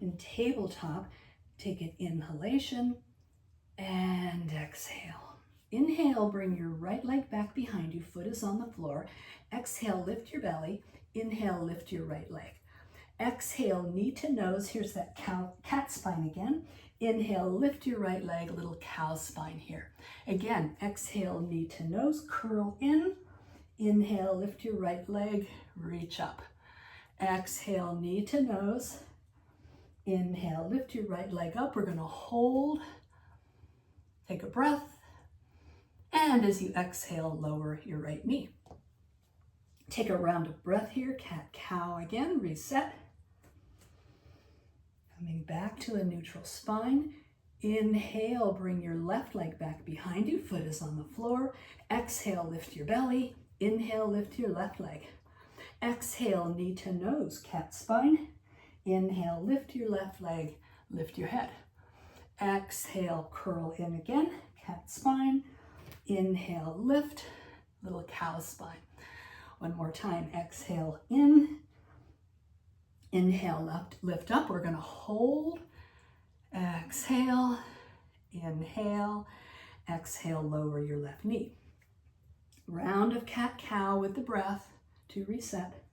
In tabletop, take an inhalation and exhale. Inhale, bring your right leg back behind you, foot is on the floor. Exhale, lift your belly. Inhale, lift your right leg. Exhale, knee to nose. Here's that cat spine again. Inhale, lift your right leg, a little cow spine here. Again, exhale, knee to nose, curl in. Inhale, lift your right leg, reach up. Exhale, knee to nose. Inhale, lift your right leg up. We're gonna hold. Take a breath. And as you exhale, lower your right knee. Take a round of breath here, cat-cow again, reset. Coming back to a neutral spine. Inhale, bring your left leg back behind you, foot is on the floor. Exhale, lift your belly. Inhale, lift your left leg. Exhale, knee to nose, cat spine. Inhale, lift your left leg, lift your head. Exhale, curl in again, cat spine. Inhale, lift, little cow spine. One more time, exhale in. Inhale, lift up. We're gonna hold. Exhale, inhale, exhale, lower your left knee. Round of cat-cow with the breath to reset.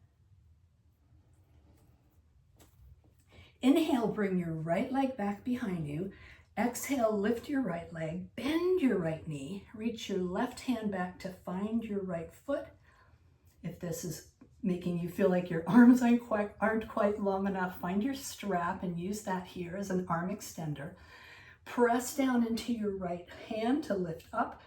Inhale, bring your right leg back behind you. Exhale, lift your right leg, bend your right knee, reach your left hand back to find your right foot. If this is making you feel like your arms aren't quite long enough, find your strap and use that here as an arm extender. Press down into your right hand to lift up.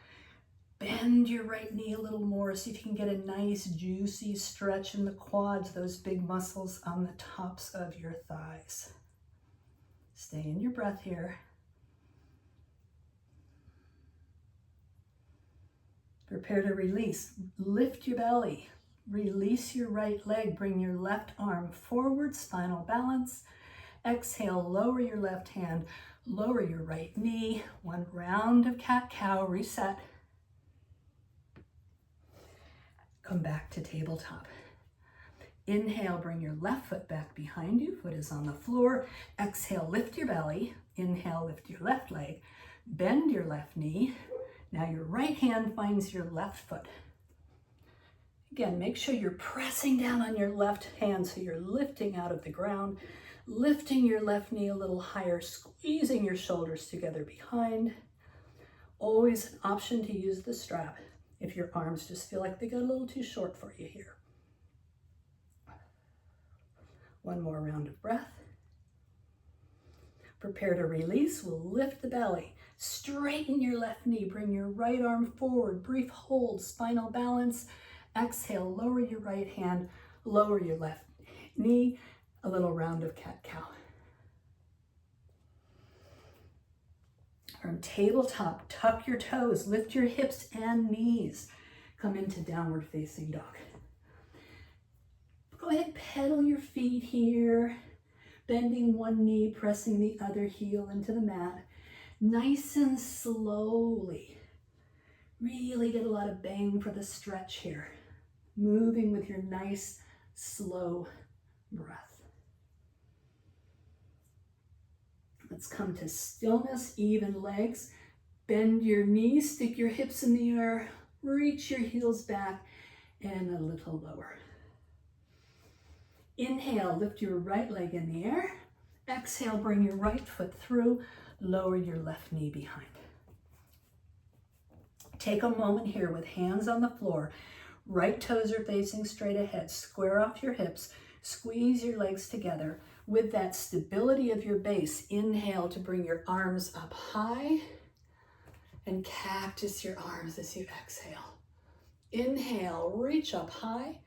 Bend your right knee a little more, see if you can get a nice juicy stretch in the quads, those big muscles on the tops of your thighs. Stay in your breath here. Prepare to release. Lift your belly. Release your right leg. Bring your left arm forward, spinal balance. Exhale, lower your left hand, lower your right knee. One round of cat-cow, reset. Come back to tabletop. Inhale, bring your left foot back behind you. Foot is on the floor. Exhale, lift your belly. Inhale, lift your left leg. Bend your left knee. Now your right hand finds your left foot. Again, make sure you're pressing down on your left hand so you're lifting out of the ground, lifting your left knee a little higher, squeezing your shoulders together behind. Always an option to use the strap if your arms just feel like they got a little too short for you here. One more round of breath. Prepare to release. We'll lift the belly. Straighten your left knee. Bring your right arm forward. Brief hold, spinal balance. Exhale, lower your right hand, lower your left knee. A little round of cat-cow. From tabletop, tuck your toes, lift your hips and knees. Come into downward facing dog. Go ahead, pedal your feet here. Bending one knee, pressing the other heel into the mat. Nice and slowly. Really get a lot of bang for the stretch here. Moving with your nice, slow breath. Let's come to stillness, even legs. Bend your knees, stick your hips in the air, reach your heels back, and a little lower. Inhale, lift your right leg in the air. Exhale, bring your right foot through, lower your left knee behind. Take a moment here with hands on the floor. Right toes are facing straight ahead. Square off your hips, squeeze your legs together. With that stability of your base, inhale to bring your arms up high and cactus your arms as you exhale. Inhale, reach up high.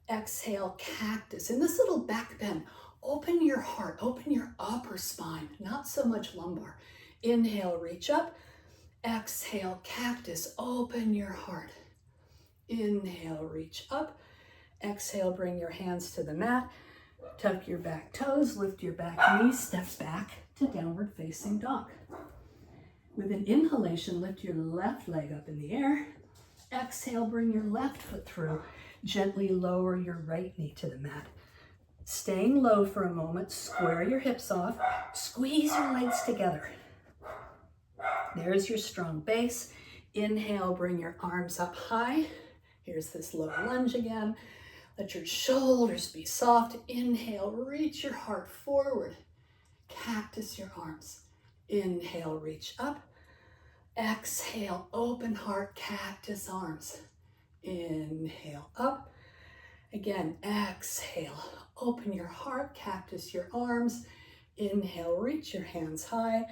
Exhale, cactus. In this little back bend, open your heart, open your upper spine, not so much lumbar. Inhale, reach up. Exhale, cactus, open your heart. Inhale, reach up. Exhale, bring your hands to the mat. Tuck your back toes, lift your back knee, step back to downward facing dog. With an inhalation, lift your left leg up in the air. Exhale, bring your left foot through. Gently lower your right knee to the mat. Staying low for a moment, square your hips off, squeeze your legs together. There's your strong base. Inhale, bring your arms up high. Here's this low lunge again. Let your shoulders be soft. Inhale, reach your heart forward. Cactus your arms. Inhale, reach up. Exhale, open heart, cactus arms. Inhale, up. Again, exhale, open your heart, cactus your arms. Inhale, reach your hands high.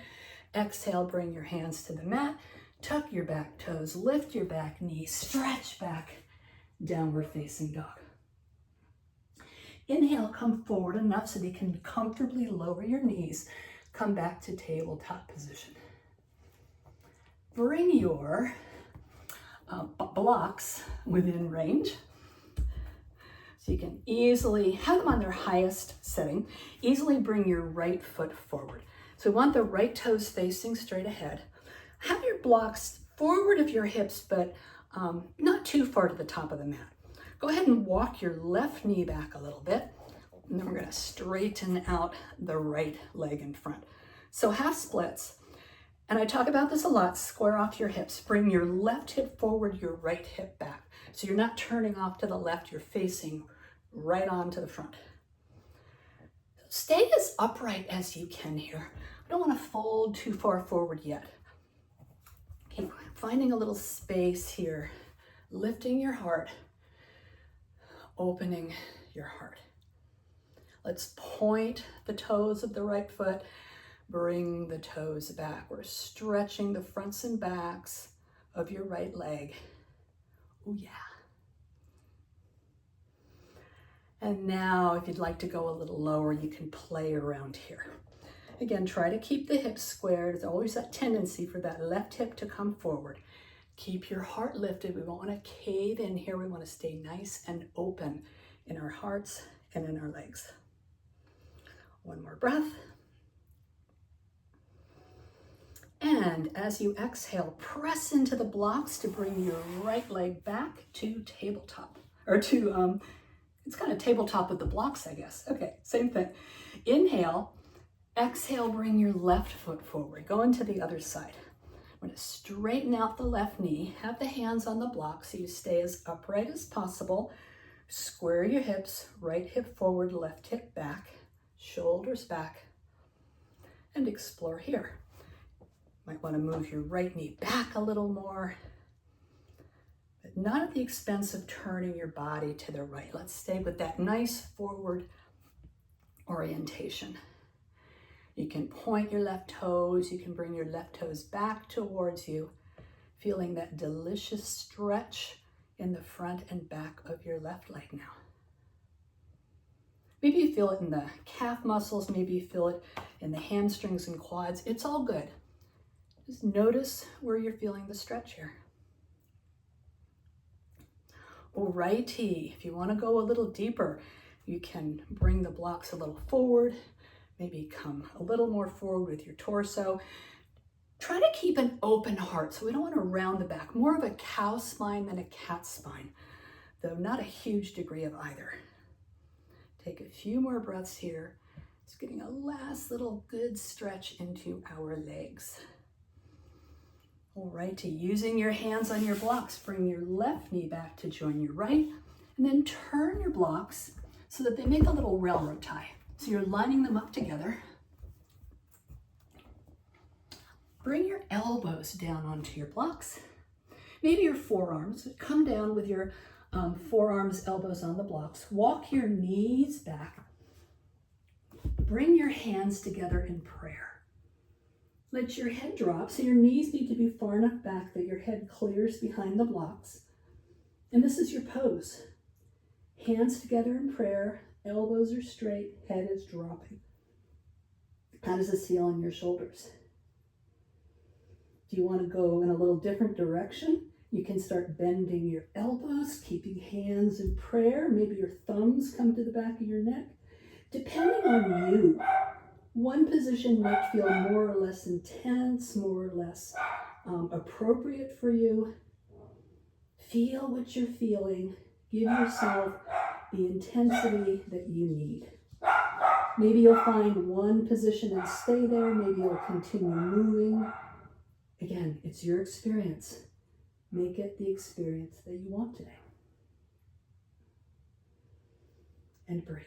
Exhale, bring your hands to the mat. Tuck your back toes, lift your back knee, stretch back, downward facing dog. Inhale, come forward enough so that you can comfortably lower your knees. Come back to tabletop position. Bring your blocks within range. So you can easily have them on their highest setting. Easily bring your right foot forward. So we want the right toes facing straight ahead. Have your blocks forward of your hips, but not too far to the top of the mat. Go ahead and walk your left knee back a little bit. And then we're gonna straighten out the right leg in front. So half splits. And I talk about this a lot, square off your hips. Bring your left hip forward, your right hip back. So you're not turning off to the left, you're facing right on to the front. Stay as upright as you can here. I don't want to fold too far forward yet. Okay, finding a little space here, lifting your heart, opening your heart. Let's point the toes of the right foot, bring the toes back. We're stretching the fronts and backs of your right leg. Oh yeah. And now if you'd like to go a little lower, you can play around here. Again, try to keep the hips squared. There's always that tendency for that left hip to come forward. Keep your heart lifted. We don't want to cave in here. We want to stay nice and open in our hearts and in our legs. One more breath. And as you exhale, press into the blocks to bring your right leg back to tabletop, or to, it's kind of tabletop with the blocks, I guess. Okay, same thing. Inhale, exhale, bring your left foot forward. Go into the other side. I'm going to straighten out the left knee. Have the hands on the block so you stay as upright as possible. Square your hips, right hip forward, left hip back, shoulders back, and explore here. Might want to move your right knee back a little more, but not at the expense of turning your body to the right. Let's stay with that nice forward orientation. You can point your left toes. You can bring your left toes back towards you, feeling that delicious stretch in the front and back of your left leg now. Maybe you feel it in the calf muscles. Maybe you feel it in the hamstrings and quads. It's all good. Just notice where you're feeling the stretch here. Alrighty, if you want to go a little deeper, you can bring the blocks a little forward, maybe come a little more forward with your torso. Try to keep an open heart, so we don't want to round the back. More of a cow spine than a cat spine, though not a huge degree of either. Take a few more breaths here. Just getting a last little good stretch into our legs. Alrighty, using your hands on your blocks, bring your left knee back to join your right, and then turn your blocks so that they make a little railroad tie. So you're lining them up together. Bring your elbows down onto your blocks. Maybe your forearms. Come down with your forearms, elbows on the blocks. Walk your knees back. Bring your hands together in prayer. Let your head drop, so your knees need to be far enough back that your head clears behind the blocks. And this is your pose. Hands together in prayer, elbows are straight, head is dropping. How does this feel on your shoulders? Do you want to go in a little different direction? You can start bending your elbows, keeping hands in prayer. Maybe your thumbs come to the back of your neck. Depending on you. One position might feel more or less intense, more or less appropriate for you. Feel what you're feeling. Give yourself the intensity that you need. Maybe you'll find one position and stay there. Maybe you'll continue moving. Again, it's your experience. Make it the experience that you want today. And breathe.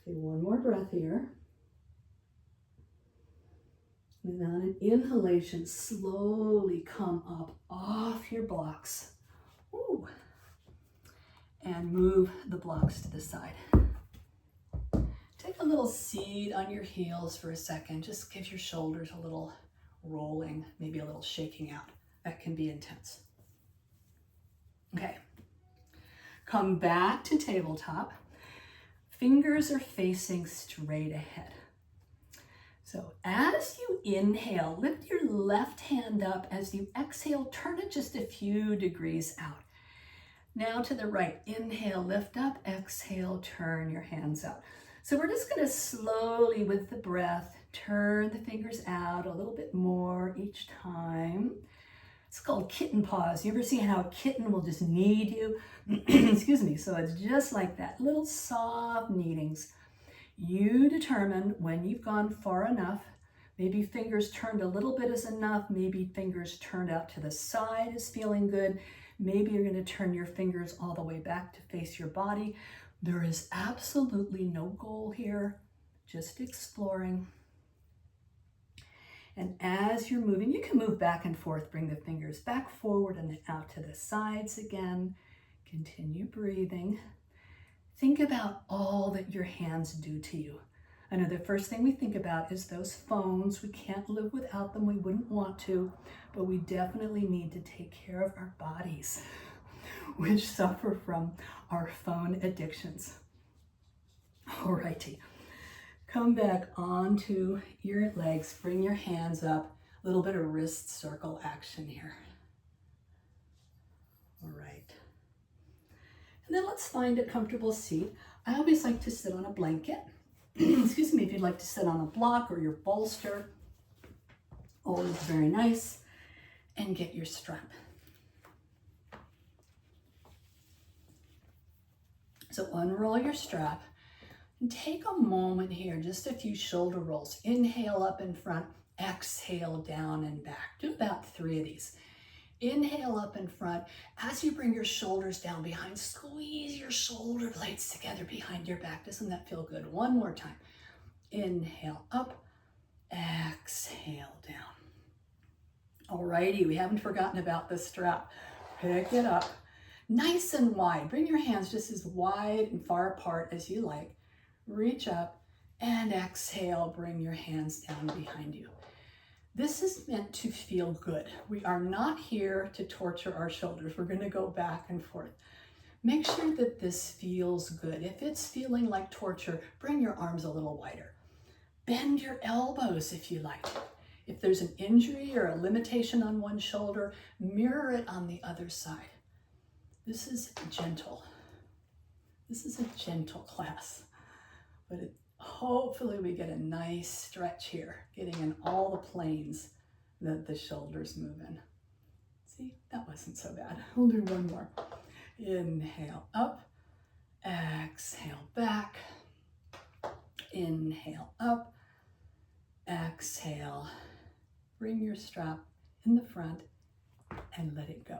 Okay, one more breath here. And on an inhalation, slowly come up off your blocks. Ooh. And move the blocks to the side. Take a little seat on your heels for a second. Just give your shoulders a little rolling, maybe a little shaking out. That can be intense. Okay. Come back to tabletop. Fingers are facing straight ahead. So as you inhale, lift your left hand up. As you exhale, turn it just a few degrees out. Now to the right, inhale, lift up, exhale, turn your hands out. So we're just gonna slowly, with the breath, turn the fingers out a little bit more each time. It's called kitten pause. You ever seen how a kitten will just knead you? Excuse me, so it's just like that, little soft kneadings. You determine when you've gone far enough. Maybe fingers turned a little bit is enough. Maybe fingers turned out to the side is feeling good. Maybe you're going to turn your fingers all the way back to face your body. There is absolutely no goal here, just exploring. And as you're moving, you can move back and forth, bring the fingers back forward and then out to the sides again. Continue breathing. Think about all that your hands do to you. I know the first thing we think about is those phones. We can't live without them. We wouldn't want to, but we definitely need to take care of our bodies, which suffer from our phone addictions. Alrighty, come back onto your legs. Bring your hands up. A little bit of wrist circle action here. All right. And then let's find a comfortable seat. I always like to sit on a blanket. Excuse me, if you'd like to sit on a block or your bolster, always very nice. And get your strap. So unroll your strap and take a moment here, just a few shoulder rolls. Inhale up in front, exhale down and back. Do about 3 of these. Inhale up in front. As you bring your shoulders down behind, squeeze your shoulder blades together behind your back. Doesn't that feel good? One more time. Inhale up, exhale down. Alrighty, we haven't forgotten about the strap. Pick it up. Nice and wide. Bring your hands just as wide and far apart as you like. Reach up and exhale. Bring your hands down behind you. This is meant to feel good. We are not here to torture our shoulders. We're going to go back and forth. Make sure that this feels good. If it's feeling like torture, bring your arms a little wider. Bend your elbows if you like. If there's an injury or a limitation on one shoulder, mirror it on the other side. This is gentle. This is a gentle class, but hopefully we get a nice stretch here, getting in all the planes that the shoulders move in. See, that wasn't so bad. We'll do one more. Inhale up, exhale back, inhale up, exhale. Bring your strap in the front and let it go.